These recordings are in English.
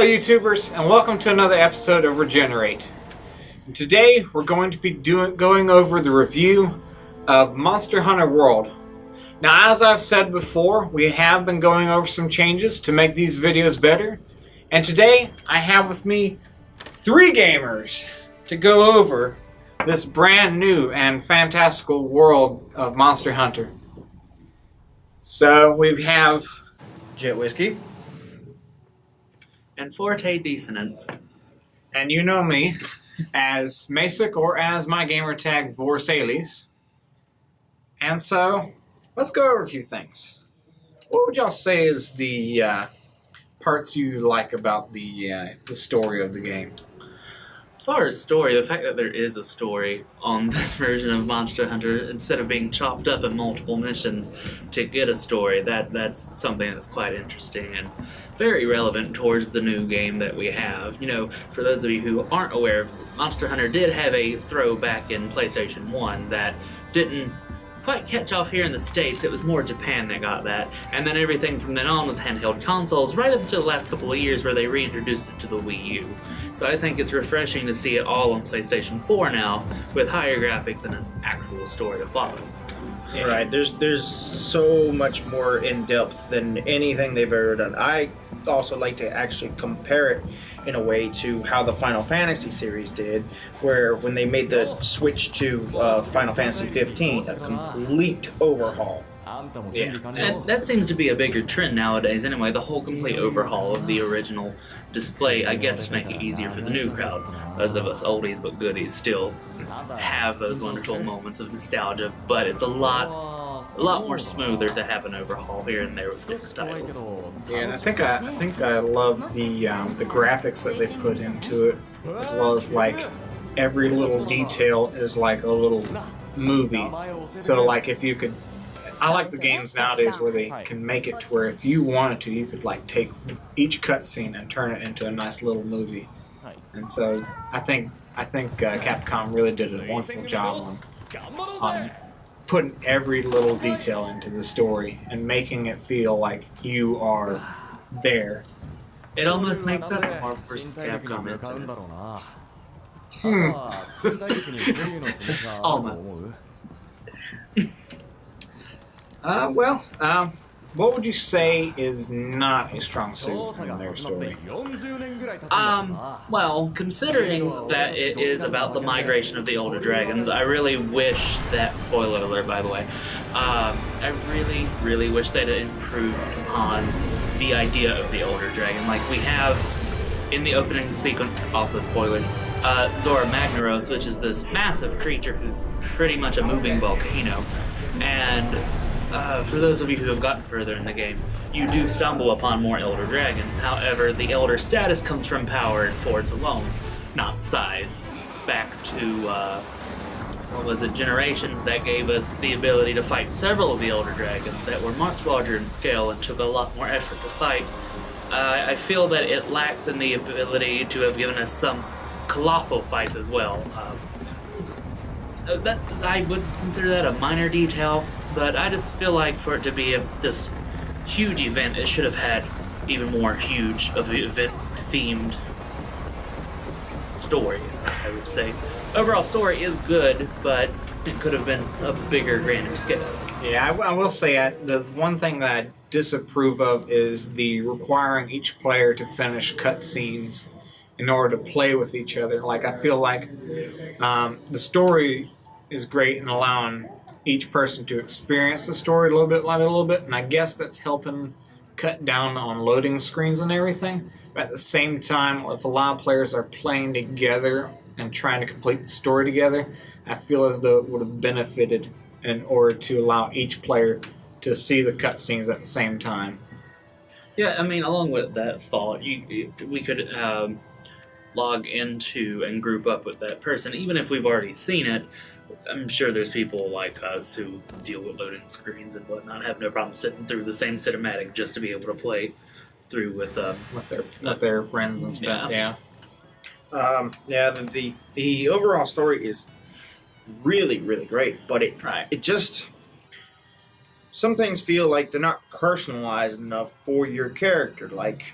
YouTubers, and welcome to another episode of RegeneRate. And today we're going to be going over the review of Monster Hunter World. Now, as I've said before, we have been going over some changes to make these videos better. And today I have with me three gamers to go over this brand new and fantastical world of Monster Hunter. So we have Jet Whiskey. And ForteDissonance. And you know me as Masec, or as my gamer tag, Vorsalees. And so, let's go over a few things. What would y'all say is the parts you like about the story of the game? As far as story, the fact that there is a story on this version of Monster Hunter, instead of being chopped up in multiple missions to get a story, that's something that's quite interesting and very relevant towards the new game that we have. You know, for those of you who aren't aware, Monster Hunter did have a throwback in PlayStation 1 that didn't quite catch off here in the States. It was more Japan that got that, and then everything from then on was handheld consoles, right up until the last couple of years where they reintroduced it to the Wii U. So I think it's refreshing to see it all on PlayStation 4 now, with higher graphics and an actual story to follow. Yeah. Right, there's so much more in depth than anything they've ever done. I also like to actually compare it in a way to how the Final Fantasy series did, where when they made the switch to Final Fantasy 15, a complete overhaul. Yeah, and that seems to be a bigger trend nowadays anyway, the whole complete overhaul of the original display, I guess, to make it easier for the new crowd. Those of us oldies but goodies still have those wonderful moments of nostalgia, but it's a lot more smoother to have an overhaul here and there with different titles. Yeah, and I think I love the graphics that they put into it, as well as like every little detail is like a little movie. So like if you could, I like the games nowadays where they can make it to where if you wanted to, you could like take each cutscene and turn it into a nice little movie. And so I think Capcom really did a wonderful job on putting every little detail into the story and making it feel like you are there. It almost makes up for Marvel vs. Capcom, isn't it? Almost. What would you say is not a strong suit in their story? Well, considering that it is about the migration of the older dragons, I really wish that, spoiler alert by the way, I really wish they'd improved on the idea of the older dragon. Like we have in the opening sequence, also spoilers, Zora Magnaros, which is this massive creature who's pretty much a moving volcano, and for those of you who have gotten further in the game, you do stumble upon more Elder Dragons. However, the Elder status comes from power and force alone, not size. Back to, Generations, that gave us the ability to fight several of the Elder Dragons that were much larger in scale and took a lot more effort to fight. I feel that it lacks in the ability to have given us some colossal fights as well. I would consider that a minor detail, but I just feel like for it to be this huge event, it should have had even more huge event-themed story, I would say. Overall story is good, but it could have been a bigger, grander scale. Yeah, I will say the one thing that I disapprove of is the requiring each player to finish cutscenes in order to play with each other. Like, I feel like the story is great in allowing each person to experience the story a little bit, and I guess that's helping cut down on loading screens and everything. But at the same time, if a lot of players are playing together and trying to complete the story together, I feel as though it would have benefited in order to allow each player to see the cutscenes at the same time. Yeah, I mean, along with that thought, we could log into and group up with that person, even if we've already seen it. I'm sure there's people like us who deal with loading screens and whatnot, have no problem sitting through the same cinematic just to be able to play through with their friends and stuff. Yeah. The overall story is really great, but it just some things feel like they're not personalized enough for your character. Like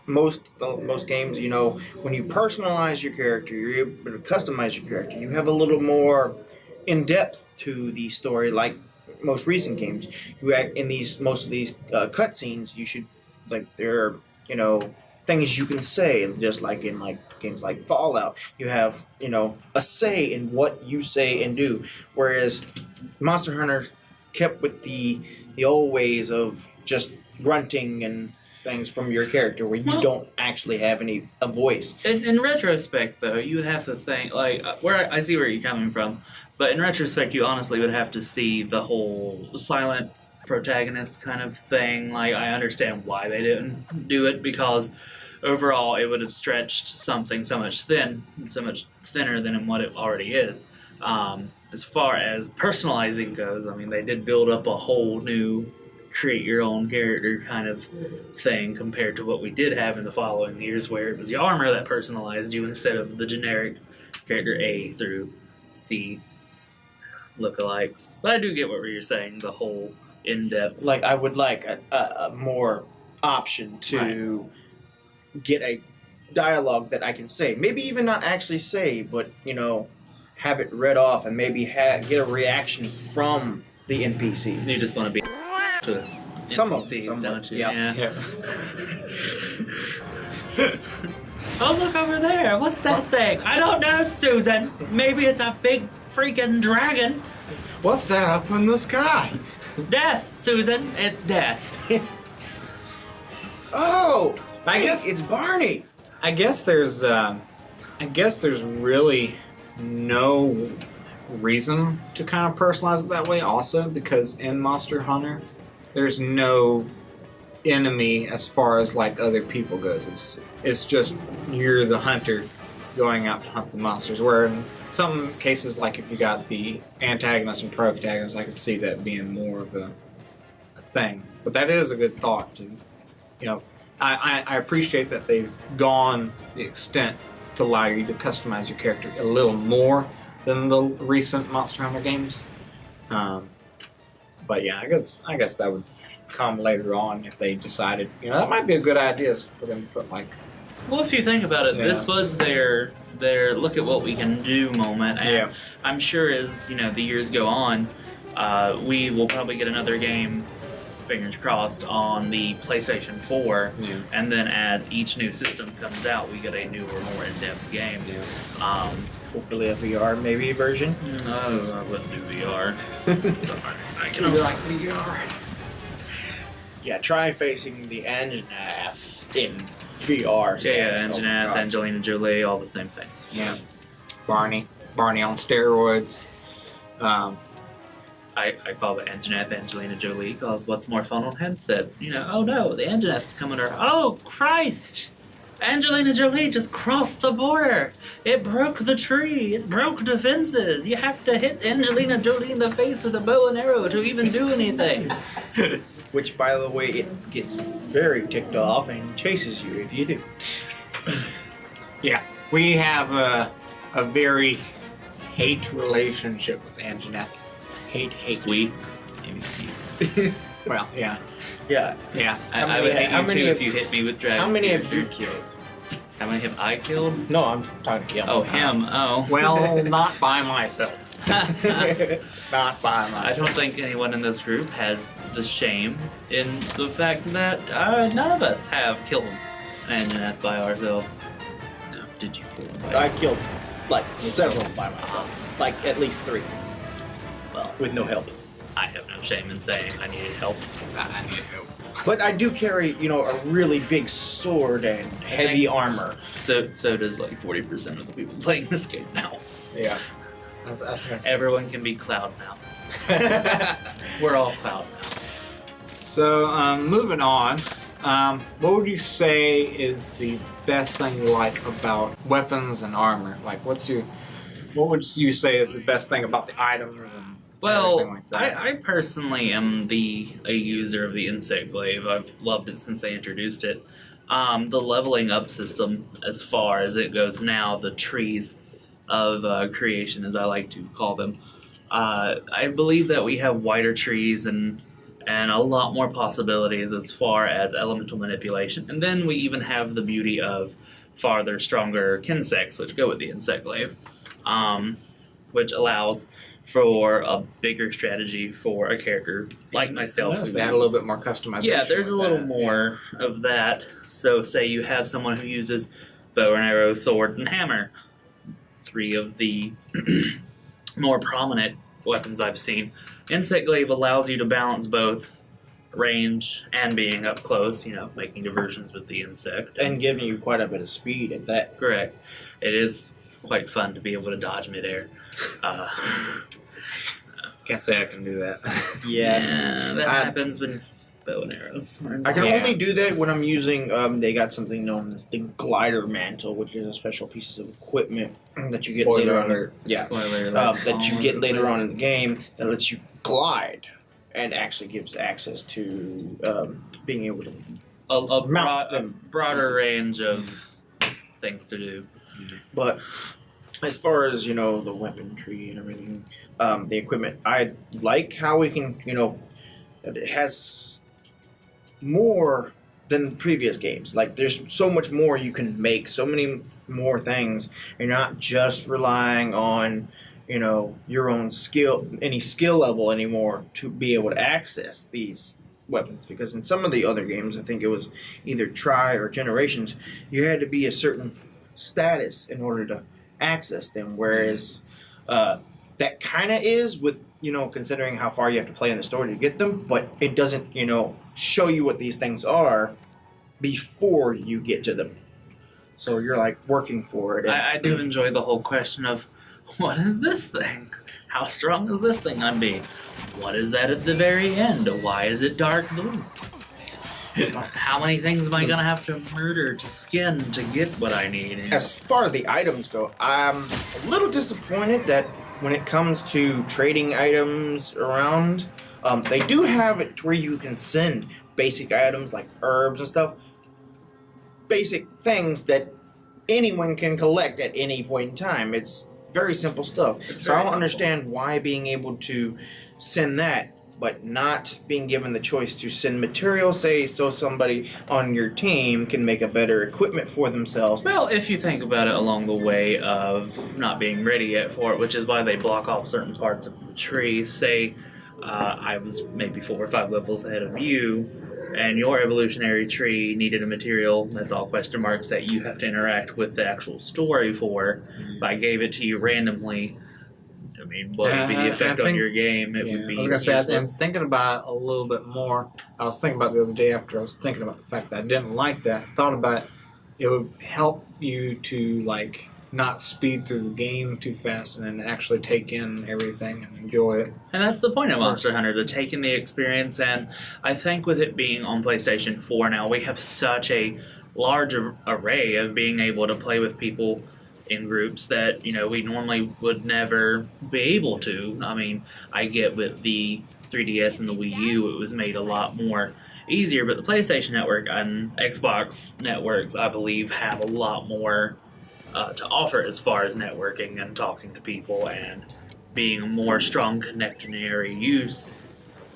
most games, you know, when you personalize your character, you're able to customize your character. You have a little more in depth to the story. Like most recent games, you act in most of these cutscenes. You should there are, you know, things you can say, just like in games like Fallout. You have, you know, a say in what you say and do, whereas Monster Hunter kept with the old ways of just grunting and things from your character, where you don't actually have a voice. In retrospect, though, you would have to think where I see where you're coming from, but in retrospect, you honestly would have to see the whole silent protagonist kind of thing. Like, I understand why they didn't do it, because overall it would have stretched something so much thinner than what it already is. As far as personalizing goes, I mean, they did build up a whole new create your own character kind of thing compared to what we did have in the following years, where it was your armor that personalized you instead of the generic character A through C lookalikes. But I do get what you're saying, the whole in-depth. Like, I would like a more option to get a dialogue that I can say. Maybe even not actually say, but, you know, have it read off and maybe get a reaction from the NPCs. You just want to be to some NPCs, of them, don't you? Yeah. Oh, look over there. What's that thing? I don't know, Susan. Maybe it's a big freaking dragon. What's that up in the sky? Death, Susan. It's death. Oh, I guess it's Barney. I guess there's really no reason to kind of personalize it that way. Also, because in Monster Hunter, there's no enemy as far as like other people goes. It's just you're the hunter going out to hunt the monsters. Where in some cases, like if you got the antagonist and protagonist, I could see that being more of a thing. But that is a good thought. To, you know, I appreciate that they've gone the extent to allow you to customize your character a little more than the recent Monster Hunter games. But yeah, I guess that would come later on if they decided, you know, that might be a good idea for them to put like. Well, if you think about it, this was their look at what we can do moment, and I'm sure as, you know, the years go on, we will probably get another game, fingers crossed, on the PlayStation 4, and then as each new system comes out, we get a newer, more in-depth game. Hopefully a VR maybe version. No, I wouldn't do VR. Sorry, I can Be like VR. Yeah, try facing the Anjanath in VR. Yeah, Oh, Anjanath, God. Angelina Jolie, all the same thing. Yeah, Barney on steroids. I call it Anjanath Angelina Jolie because what's more fun on headset? You know, oh no, the Anjanath is coming. Oh Christ! Angelina Jolie just crossed the border. It broke the tree. It broke defenses. You have to hit Angelina Jolie in the face with a bow and arrow to even do anything. Which, by the way, it gets very ticked off and chases you if you do. Yeah, we have a very hate relationship with Anjanath. Hate. We. Well, yeah. Yeah. I would hate you too if you hit me with dragon. How many have Spear. you killed? How many have I killed? No, I'm talking to him. Oh, him. Oh. Well, not by myself. Not by myself. I don't think anyone in this group has the shame in the fact that none of us have killed Anjanath by ourselves. No, did you kill him by I yourself? killed like several by myself. Like at least 3. Well, With no help. I have no shame in saying I needed help. I need help. But I do carry, you know, a really big sword and heavy armor. So does like 40% of the people playing this game now. Yeah. That's Everyone can be Cloud now. We're all Cloud now. So, moving on. What would you say is the best thing you like about weapons and armor? Like, what would you say is the best thing about the items and Well, everything like that? I personally am a user of the Insect Glaive. I've loved it since they introduced it. The leveling up system, as far as it goes now, the trees of creation, as I like to call them, I believe that we have wider trees and a lot more possibilities as far as elemental manipulation. And then we even have the beauty of farther, stronger kinsects, which go with the insect glaive, which allows for a bigger strategy for a character like myself. They add a little bit more customization. Yeah, there's a little more of that. So say you have someone who uses bow and arrow, sword, and hammer. 3 of the more prominent weapons I've seen. Insect glaive allows you to balance both range and being up close, making diversions with the insect. And giving you quite a bit of speed at that. Correct. It is quite fun to be able to dodge midair. Can't say I can do that. Yeah, that happens when bow and arrows. I can only do that when I'm using, they got something known as the glider mantle, which is a special piece of equipment that you get later on. Yeah. That you get later on in the game that lets you glide and actually gives access to being able to a broader range of things to do. But as far as, the weaponry and everything, the equipment, I like how we can, that it has more than previous games. Like, there's so much more you can make, so many more things. You're not just relying on, your own skill, any skill level anymore to be able to access these weapons. Because in some of the other games, I think it was either Tri or Generations, you had to be a certain status in order to access them, whereas that kind of is with, considering how far you have to play in the story to get them, but it doesn't, show you what these things are before you get to them. So you're like working for it. I do enjoy the whole question of, what is this thing? How strong is this thing on me? What is that at the very end? Why is it dark blue? How many things am I going to have to murder to skin to get what I need? As far as the items go, I'm a little disappointed that when it comes to trading items around, they do have it where you can send basic items like herbs and stuff. Basic things that anyone can collect at any point in time. It's very simple stuff. So I don't understand why being able to send that, but not being given the choice to send material, say, so somebody on your team can make a better equipment for themselves. Well, if you think about it along the way of not being ready yet for it, which is why they block off certain parts of the tree. Say I was maybe 4 or 5 levels ahead of you, and your evolutionary tree needed a material that's all question marks that you have to interact with the actual story for. If I gave it to you randomly, I mean, what would be the effect on your game? It would be. I was going to say, and thinking about it a little bit more, I was thinking about the other day after I was thinking about the fact that I didn't like that. I thought about it would help you to, like, not speed through the game too fast and then actually take in everything and enjoy it. And that's the point of Monster Hunter, to take in the experience. And I think with it being on PlayStation 4 now, we have such a large array of being able to play with people in groups that, we normally would never be able to. I mean, I get with the 3DS and the Wii U, it was made a lot more easier, but the PlayStation Network and Xbox networks, I believe, have a lot more to offer as far as networking and talking to people and being a more strong connectionary use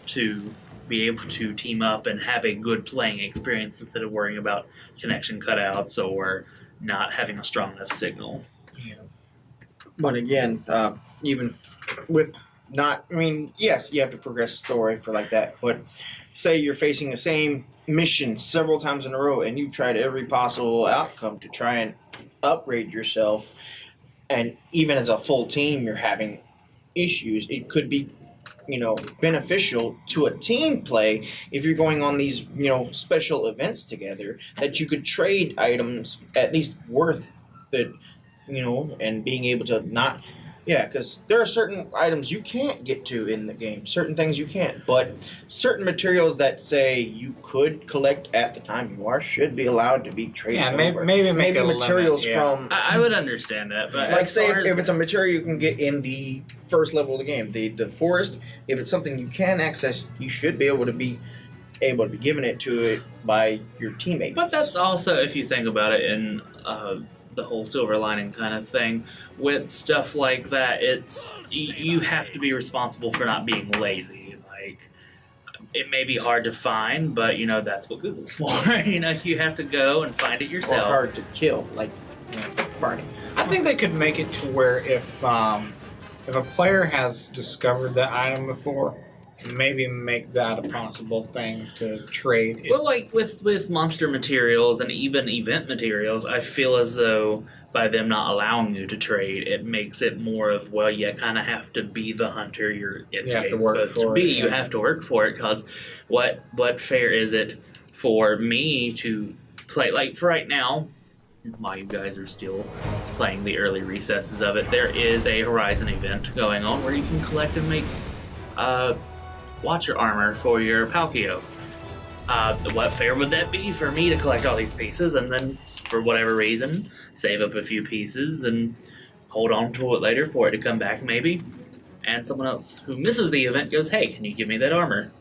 to be able to team up and have a good playing experience instead of worrying about connection cutouts or not having a strong enough signal. Yeah. But again, even with yes, you have to progress the story for like that, but say you're facing the same mission several times in a row and you've tried every possible outcome to try and upgrade yourself, and even as a full team you're having issues, it could be beneficial to a team play if you're going on these special events together, that you could trade items at least worth it, and being able to not because there are certain items you can't get to in the game, certain things you can't, but certain materials that say you could collect at the time you are should be allowed to be traded over. Maybe materials from I would understand that, but like say if it's a material you can get in the first level of the game, the forest, if it's something you can access, you should be able to be given it to it by your teammates. But that's also, if you think about it, in the whole silver lining kind of thing. With stuff like that, you have to be responsible for not being lazy. Like, it may be hard to find, but that's what Google's for. You have to go and find it Or yourself. hard to kill, like Barney. I think they could make it to where if a player has discovered that item before, maybe make that a possible thing to trade. Well, like with monster materials and even event materials, I feel as though by them not allowing you to trade, it makes it more of, well, you kind of have to be the hunter you're supposed to be. You have to work for it, because what fair is it for me to play? Like, for right now, while you guys are still playing the early recesses of it, there is a Horizon event going on where you can collect and make Watcher armor for your Palkio. What fair would that be for me to collect all these pieces and then, for whatever reason, save up a few pieces and hold on to it later for it to come back maybe, and someone else who misses the event goes, hey, can you give me that armor?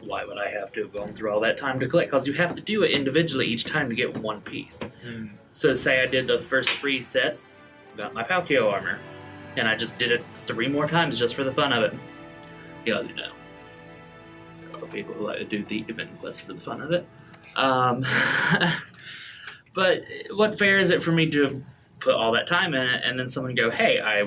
Why would I have to have gone through all that time to collect? Because you have to do it individually each time to get one piece. So say I did the first 3 sets, got my Palkio armor, and I just did it 3 more times just for the fun of it. People who like to do the event quests for the fun of it. But what fair is it for me to put all that time in it and then someone go, hey,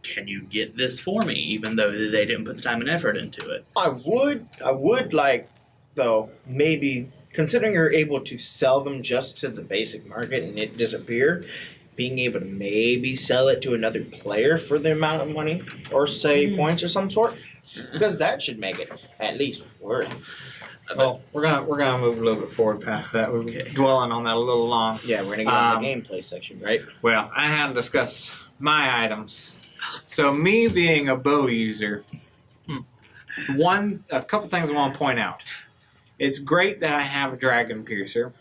can you get this for me, even though they didn't put the time and effort into it? I would like, though, maybe, considering you're able to sell them just to the basic market and it disappear, being able to maybe sell it to another player for the amount of money, or say points or some sort. Because that should make it at least worth. Well, we're gonna move a little bit forward past that. We're dwelling on that a little long. Yeah, we're gonna get on the gameplay section, right? Well, I hadn't discussed my items. So me being a bow user, a couple things I want to point out. It's great that I have a dragon piercer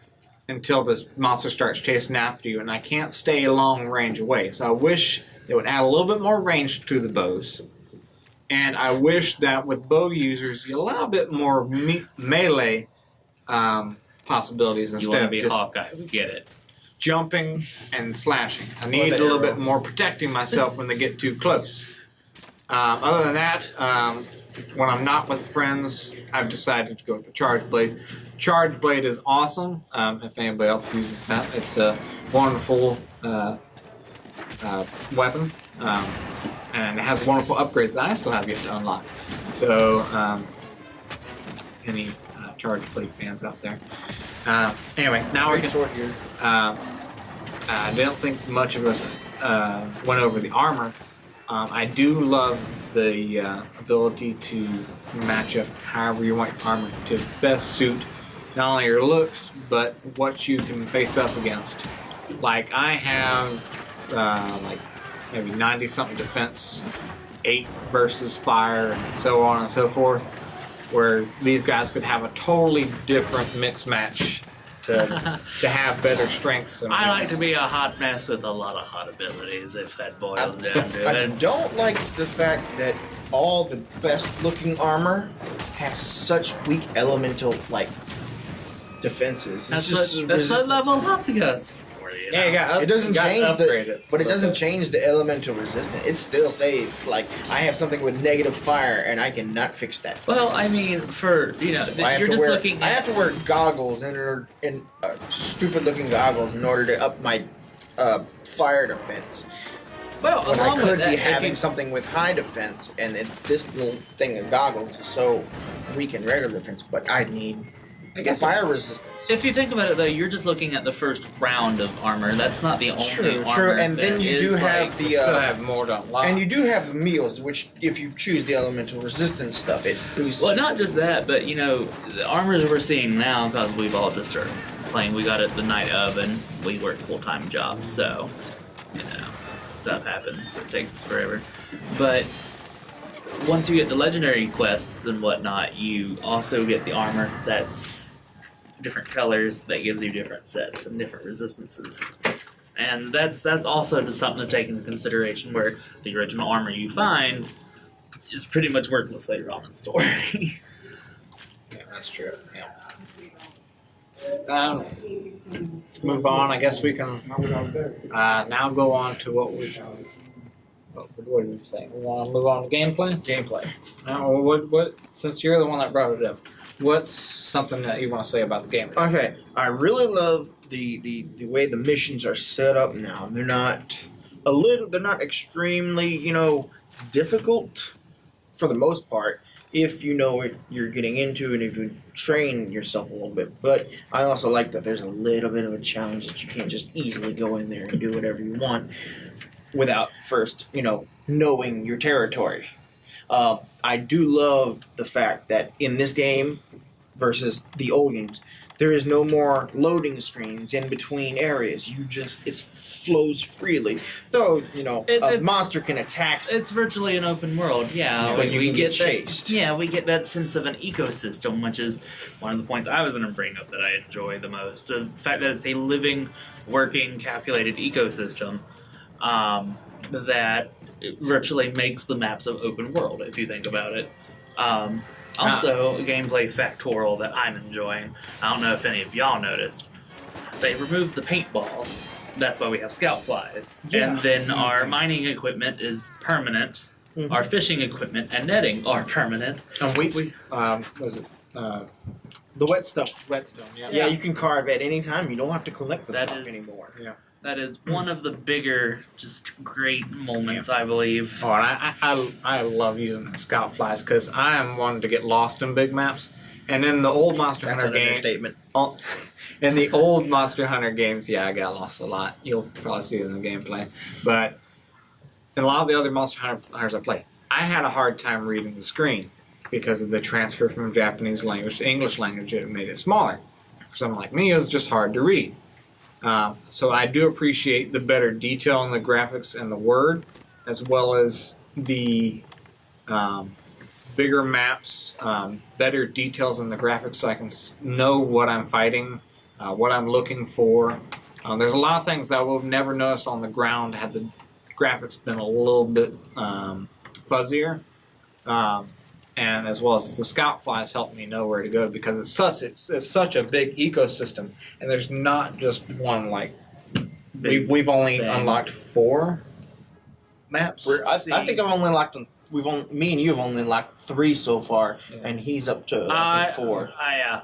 until this monster starts chasing after you, and I can't stay a long range away. So I wish they would add a little bit more range to the bows. And I wish that with bow users, you allow a bit more melee possibilities instead of just Hawkeye. We get it. jumping and slashing. I need a little bit more protecting myself when they get too close. Other than that, when I'm not with friends, I've decided to go with the Charge Blade. Charge Blade is awesome. If anybody else uses that, it's a wonderful weapon. And it has wonderful upgrades that I still have yet to unlock. So, any Charge Blade fans out there. Anyway, now we're sword here. I don't think much of us went over the armor. I do love the ability to match up however you want your armor to best suit not only your looks, but what you can face up against. Like, I have maybe 90-something defense, 8 versus fire, and so on and so forth, where these guys could have a totally different mix match to have better strengths. I like to be a hot mess with a lot of hot abilities, if that boils down to I it. don't like the fact that all the best-looking armor has such weak elemental, defenses. That's what level up goes for. Yeah, you got it doesn't change it doesn't the change the elemental resistance. It still says I have something with negative fire and I cannot fix that. Well, I mean, So you're just looking. I have to wear goggles and stupid-looking goggles in order to up my fire defense. Well, When I along could with that, be if having you- something with high defense, and this little thing of goggles is so weak in regular defense, but I need fire resistance. If you think about it, though, you're just looking at the first round of armor. That's not the only armor. True, and then you do have You still have more to unlock. and you do have the meals, which if you choose the elemental resistance stuff, it boosts. Well, not just that, but the armor that we're seeing now, because we've all just started playing, we got it the night of, and we work full-time jobs, so stuff happens, but it takes us forever. But once you get the legendary quests and whatnot, you also get the armor that's different colors that gives you different sets and different resistances. And that's also just something to take into consideration, where the original armor you find is pretty much worthless later on in the story. Yeah, that's true. Yeah. let's move on. I guess we can now go on to what did we say? We want to move on to gameplay. Gameplay. Now, what? Since you're the one that brought it up, what's something that you want to say about the game? Okay, I really love the way the missions are set up now. They're not extremely, difficult for the most part if you know what you're getting into and if you train yourself a little bit. But I also like that there's a little bit of a challenge that you can't just easily go in there and do whatever you want without first, knowing your territory. I do love the fact that in this game versus the old games, there is no more loading screens in between areas. It flows freely. Though, a monster can attack. It's virtually an open world, yeah. But we get chased. We get that sense of an ecosystem, which is one of the points I was going to bring up that I enjoy the most. The fact that it's a living, working, calculated ecosystem that virtually makes the maps of open world, if you think about it. Also, a gameplay factorial that I'm enjoying. I don't know if any of y'all noticed. They removed the paintballs. That's why we have scout flies. Yeah. And then our mining equipment is permanent. Mm-hmm. Our fishing equipment and netting are permanent. And was it the whetstone? Whetstone, yeah. Yeah, you can carve at any time. You don't have to collect the stuff anymore. Yeah. That is one of the bigger, just great moments, I believe. Oh, and I love using the scout flies because I am one to get lost in big maps. And in the old Monster Hunter game, statement. In the old Monster Hunter games, I got lost a lot. You'll probably see it in the gameplay. But in a lot of the other Monster Hunters I play, I had a hard time reading the screen because of the transfer from Japanese language to English language. It made it smaller. For someone like me, it was just hard to read. So I do appreciate the better detail in the graphics and the word, as well as the bigger maps, better details in the graphics so I can know what I'm fighting, what I'm looking for. There's a lot of things that I would have never noticed on the ground had the graphics been a little bit fuzzier. And as well as the scout flies help me know where to go because it's such a big ecosystem, and there's not just one. Like we've only unlocked 4 maps. I think I've only unlocked them. Me and you have only unlocked 3 so far, and he's up to I think 4.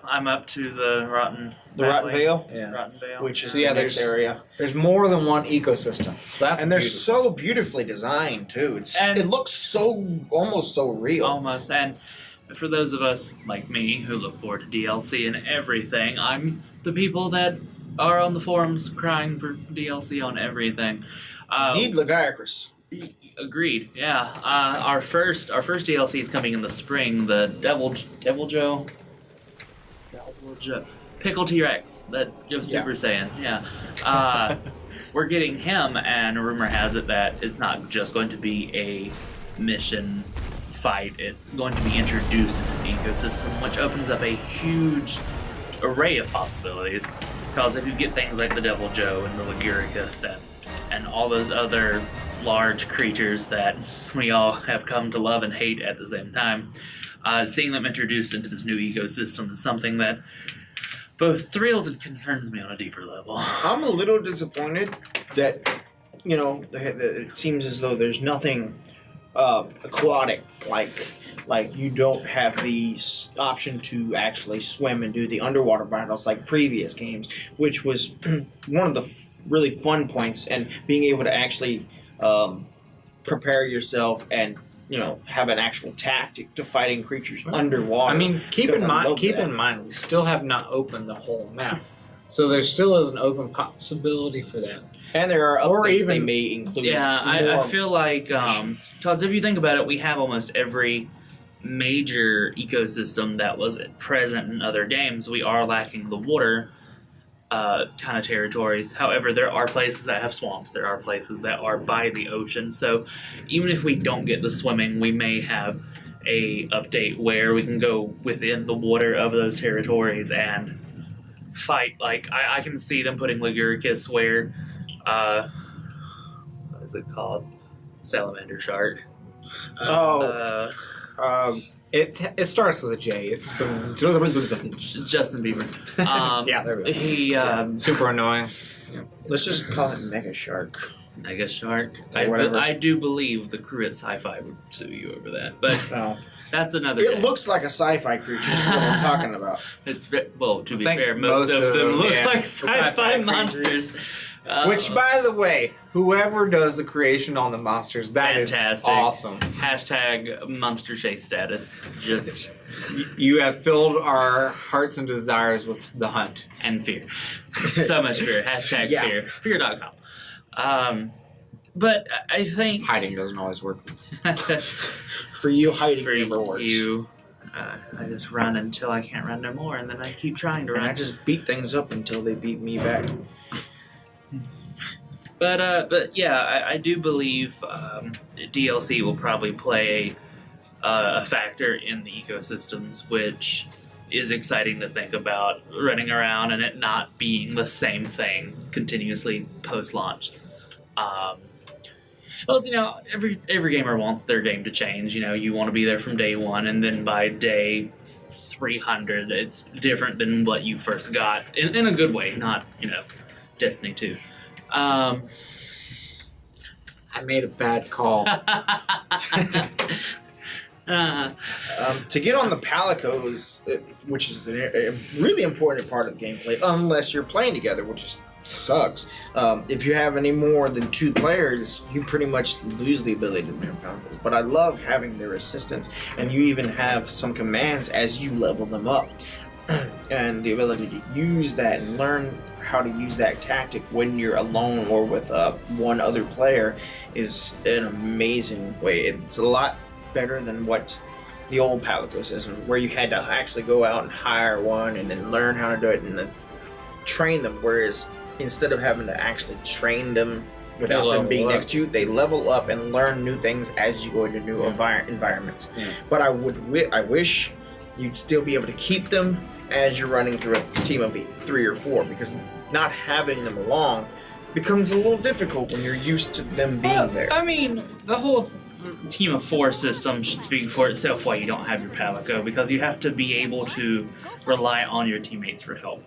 I'm up to the Rotten Vale. Yeah. Rotten Vale. Which is the next area. There's more than one ecosystem, so that's and they're so beautifully designed too. It looks almost so real. Almost, and for those of us like me who look forward to DLC and everything, I'm the people that are on the forums crying for DLC on everything. Need Lagiacrus. Agreed. Yeah. Our first DLC is coming in the spring. The Devil Joe, Pickle T-Rex that Super Saiyan. Yeah. We're getting him, and rumor has it that it's not just going to be a mission fight. It's going to be introduced into the ecosystem, which opens up a huge array of possibilities. Because if you get things like the Devil Joe and the Lagiacrus and all those other large creatures that we all have come to love and hate at the same time, seeing them introduced into this new ecosystem is something that both thrills and concerns me on a deeper level. I'm a little disappointed that, it seems as though there's nothing aquatic, like you don't have the option to actually swim and do the underwater battles like previous games, which was one of the really fun points, and being able to actually prepare yourself and have an actual tactic to fighting creatures underwater. I mean, keep in mind, we still have not opened the whole map, so there still is an open possibility for that. And there are updates they may include. Yeah, I feel like because if you think about it, we have almost every major ecosystem that was present in other games. We are lacking the water kind of territories. However, there are places that have swamps. There are places that are by the ocean. So even if we don't get the swimming, we may have a update where we can go within the water of those territories and fight. Like I can see them putting Lagiacrus where what is it called? Salamander shark. It starts with a J. It's Justin Bieber. yeah, there we go. He Super annoying. Let's just call it Mega Shark. Mega Shark. whatever. I do believe the crew at Sci-Fi would sue you over that, but No. that's another. It day. looks like a sci-fi creature. Is what I'm talking about. It's well, to be think fair, most of them look yeah, like sci-fi sci-fi creatures. monsters. Which, by the way, whoever does the creation on the monsters, that is Fantastic. awesome. Hashtag monster chase status. Just You have filled our hearts and desires with the hunt. and fear. So much fear. Hashtag Yeah. fear. Fear.com. But I think Hiding doesn't always work. For you, hiding for never works. you, I just run until I can't run no more, and then I keep trying to And run. I just beat things up until they beat me back. But yeah, I do believe DLC will probably play a factor in the ecosystems, which is exciting to think about, running around and it not being the same thing continuously post-launch. Well, you know, every gamer wants their game to change. You know, you want to be there from day one, and then by day 300, it's different than what you first got in a good way, not, you know, Destiny 2. I made a bad call. To get on the Palicos, which is a really important part of the gameplay, unless you're playing together, which is sucks. If you have any more than 2 players, you pretty much lose the ability to man Palicos. But I love having their assistance, and you even have some commands as you level them up. And the ability to use that and learn how to use that tactic when you're alone or with one other player is an amazing way. It's a lot better than what the old Palico system, where you had to actually go out and hire one and then learn how to do it and then train them. Whereas instead of having to actually train them without them being next to you, they level up and learn new things as you go into new environments. Yeah. But I wish you'd still be able to keep them as you're running through a team of 3 or 4, because not having them along becomes a little difficult when you're used to them being there. I mean, the whole team of 4 system should speak for itself why you don't have your Palico, because you have to be able to rely on your teammates for help,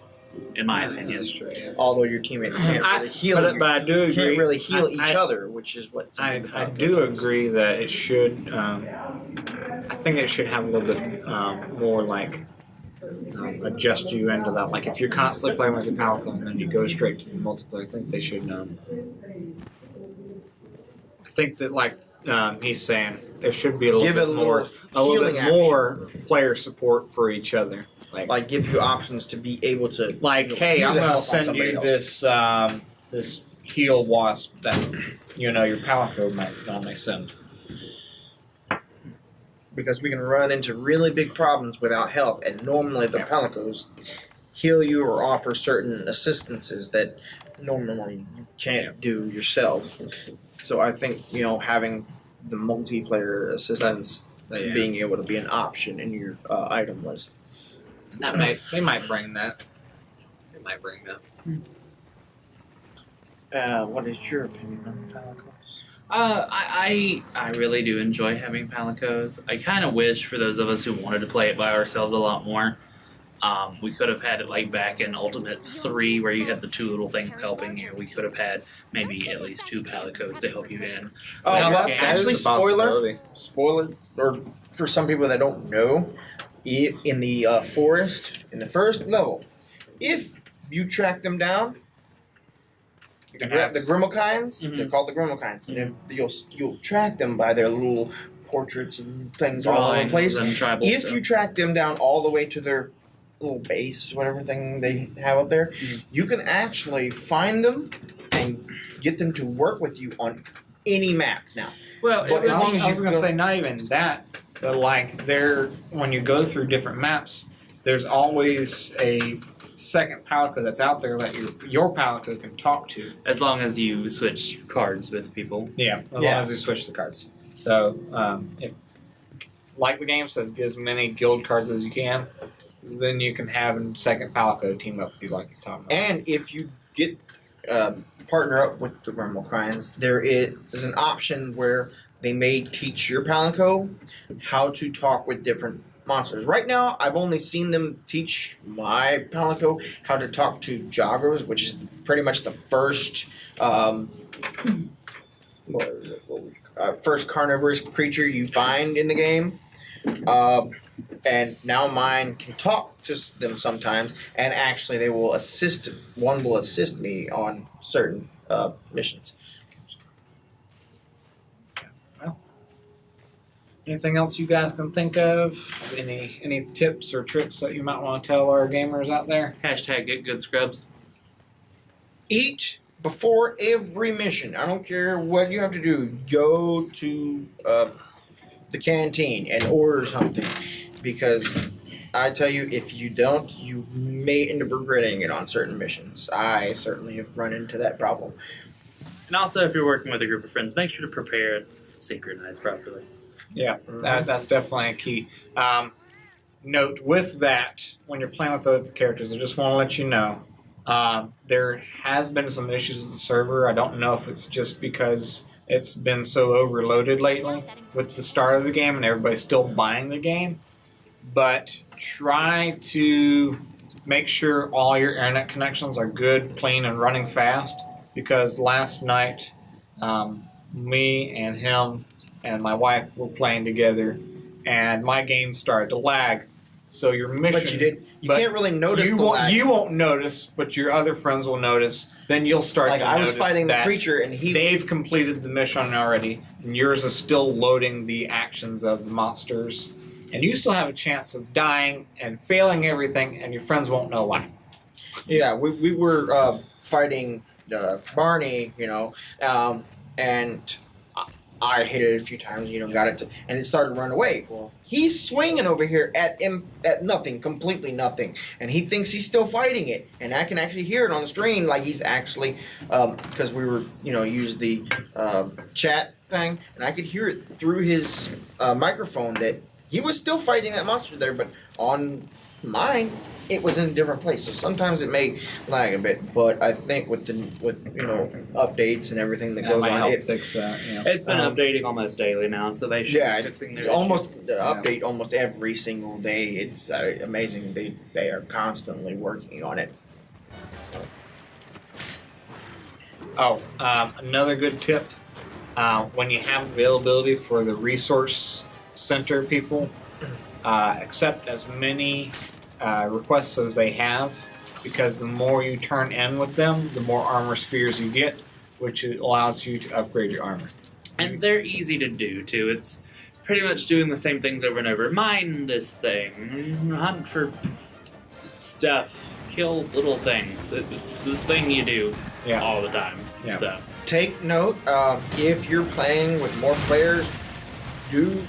in my opinion. That's true. Yeah. Although your teammates can't really heal, But I do agree. can't really heal each I- other, which is what some of the I Palico do does. agree that it should. I think it should have a little bit more like adjust you into that. Like if you're constantly playing with your Palico and then you go straight to the multiplayer, I think they should. I think that like he's saying, there should be a little Give bit it a more, little healing action. more player support for each other. Like give you options to be able to Hey, use I'm a gonna help on send somebody you else. this heal wasp that your Palico might send. Because we can run into really big problems without health, and normally the Palicos heal you or offer certain assistances that normally you can't do yourself. So I think having the multiplayer assistance being able to be an option in your item list. They might bring that. They might bring that. What is your opinion on the Palicos? I really do enjoy having Palicos. I kind of wish for those of us who wanted to play it by ourselves a lot more, we could have had it like back in Ultimate 3 where you had the 2 little things helping you. We could have had maybe at least 2 Palicos to help you in. Oh, Now, well, yeah, actually, There's a possibility. spoiler, or for some people that don't know, in the forest, in the first level, if you track them down, You can the have Grimmelkines, Mhm. they're called the Grimmelkines, and you'll track them by their little portraits and things all over the drawings place. and tribal If stuff. you track them down all the way to their little base, whatever thing they have up there, you can actually find them and get them to work with you on any map now. Well, But as long as I was you gonna go- say not even that, but like when you go through different maps, there's always a second Palico that's out there that your Palico can talk to. as long as you switch cards with people. Yeah, as long as you switch the cards. So if, like the game says, get as many guild cards as you can, then you can have a second Palico team up with you like he's talking about. And if you get partner up with the Grimmelkines, there is an option where they may teach your Palanco how to talk with different monsters. Right now, I've only seen them teach my Palanco how to talk to joggers, which is pretty much the first first carnivorous creature you find in the game. And now mine can talk to them sometimes, and actually they will assist. One will assist me on certain missions. Well, anything else you guys can think of? Any tips or tricks that you might want to tell our gamers out there? Hashtag get good scrubs. Eat before every mission. I don't care what you have to do. Go to the canteen and order something, because I tell you, if you don't, you may end up regretting it on certain missions. I certainly have run into that problem. And also, if you're working with a group of friends, make sure to prepare and synchronize properly. Yeah, that's definitely a key. Note with that, when you're playing with the characters, I just want to let you know, there has been some issues with the server. I don't know if it's just because it's been so overloaded lately with the start of the game and everybody's still buying the game. But try to make sure all your internet connections are good, clean, and running fast. Because last night, me and him and my wife were playing together, and my game started to lag. So your mission, But you can't really notice the lag. You won't notice, but your other friends will notice. Then you'll start to I was notice fighting the that creature, and they've completed the mission already, and yours is still loading the actions of the monsters. And you still have a chance of dying and failing everything, and your friends won't know why. Yeah, we were fighting Barney, and I hit it a few times, got it, and it started to run away. Well, he's swinging over here at nothing, completely nothing, and he thinks he's still fighting it, and I can actually hear it on the screen, like he's actually, because we were, use the chat thing, and I could hear it through his microphone that he was still fighting that monster there, but on mine, it was in a different place. So sometimes it may lag a bit, but I think with updates and everything that goes on, fix that. Yeah. It's been updating almost daily now, so they should be fixing their almost issues. Update almost every single day. It's amazing. They are constantly working on it. Oh, another good tip: when you have availability for the resource center people, accept as many requests as they have, because the more you turn in with them, the more armor spheres you get, which allows you to upgrade your armor. And they're easy to do, too. It's pretty much doing the same things over and over. Mine this thing. Hunt for stuff. Kill little things. It's the thing you do all the time. Yeah. So. Take note, if you're playing with more players, you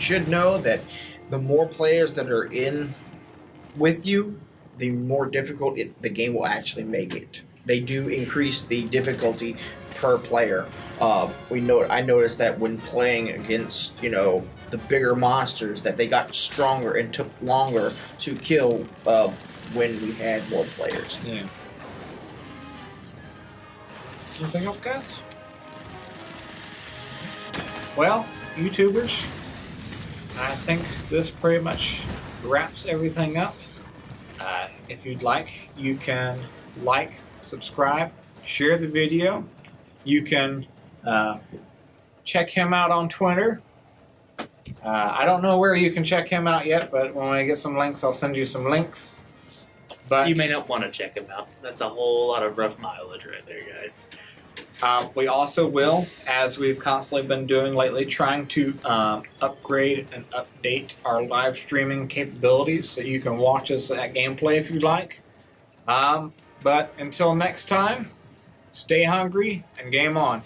should know that the more players that are in with you, the more difficult the game will actually make it. They do increase the difficulty per player. I noticed that when playing against, the bigger monsters, that they got stronger and took longer to kill when we had more players. Yeah. Anything else, guys? Well, YouTubers, I think this pretty much wraps everything up. If you'd like, you can like, subscribe, share the video. You can check him out on Twitter. I don't know where you can check him out yet, but when I get some links, I'll send you some links. But You may not want to check them out. That's a whole lot of rough mileage right there, guys. We also will, as we've constantly been doing lately, trying to upgrade and update our live streaming capabilities so you can watch us at gameplay if you'd like. But until next time, stay hungry and game on.